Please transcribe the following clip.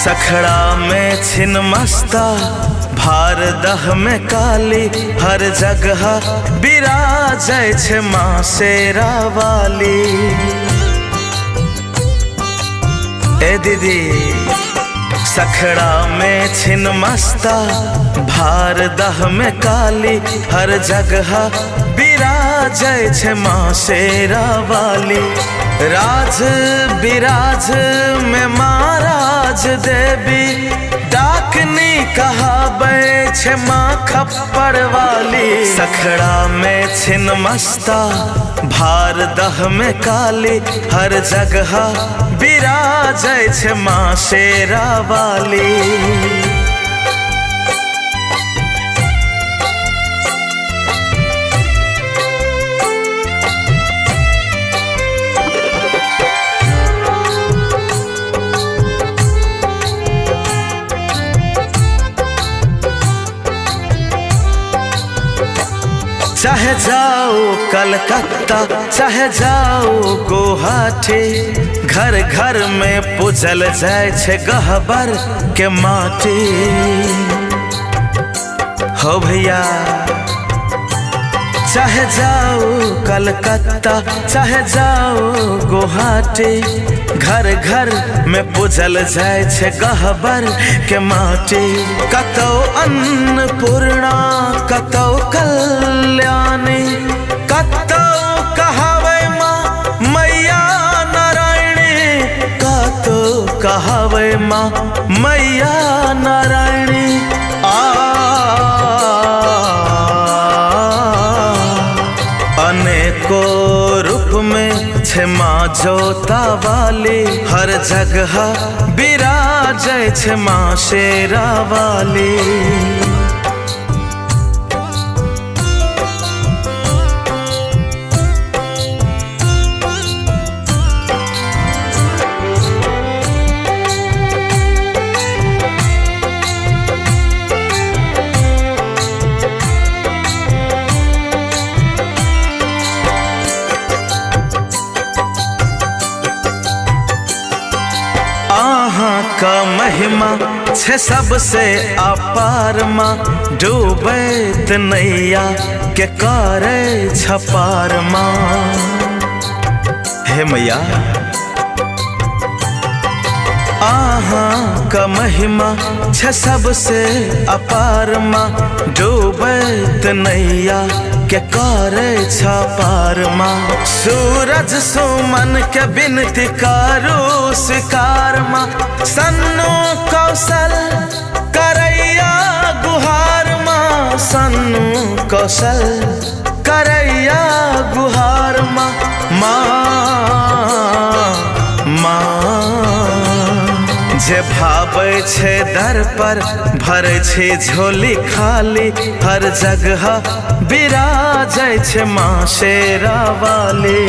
सखड़ा में छिन मस्ता भार दह में काली, हर जगह बिराजै छे माँ शेरा वाली। ए दीदी सखड़ा में छिन मस्ता भार दह में काली, हर जगह बिराजै छे माँ शेरा वाली। राज बिराज में महाराज देवी, डाकनी कहाबै छे माँ खप्पड़ वाली। सखड़ा में छिन मस्ता भार दह में काली, हर जगह बिराजै छे माँ शेरा वाली। चाहे जाओ कलकत्ता चाहे जाओ गुवाहाटी, घर घर में पूजल जाय छे गहबर के माटी। हो भैया चाहे जाओ कलकत्ता चाहे जाओ गुवाहाटी, घर घर में पूजल जाय छे गहबर के माटी। कतौ अन्नपूर्णा कतौ कल्याणी, कतौ कहावे माँ मैया नारायणी, कतौ कहावे माँ मैया नारायणी। अनेको रूप में छे माँ जोता वाली, हर जगह बिराजै छे माँ शेरा वाली। आहाँ का महिमा छे सबसे अपार माँ, डूबैत नैया के करे छपार माँ। हे मैया आहाँ का महिमा छे सबसे अपार माँ, डूबैत नैया के करे छपार माँ। सूरज सुमन के बिनती करू स्वीकार माँ, सन्नु कौशल करैया गुहार माँ, सन्नु कौशल करैया गुहार माँ। जे भाबै छे दर पर भरै छे झोली खाली, हर जगह बिराजै छे माँ शेरा वाली।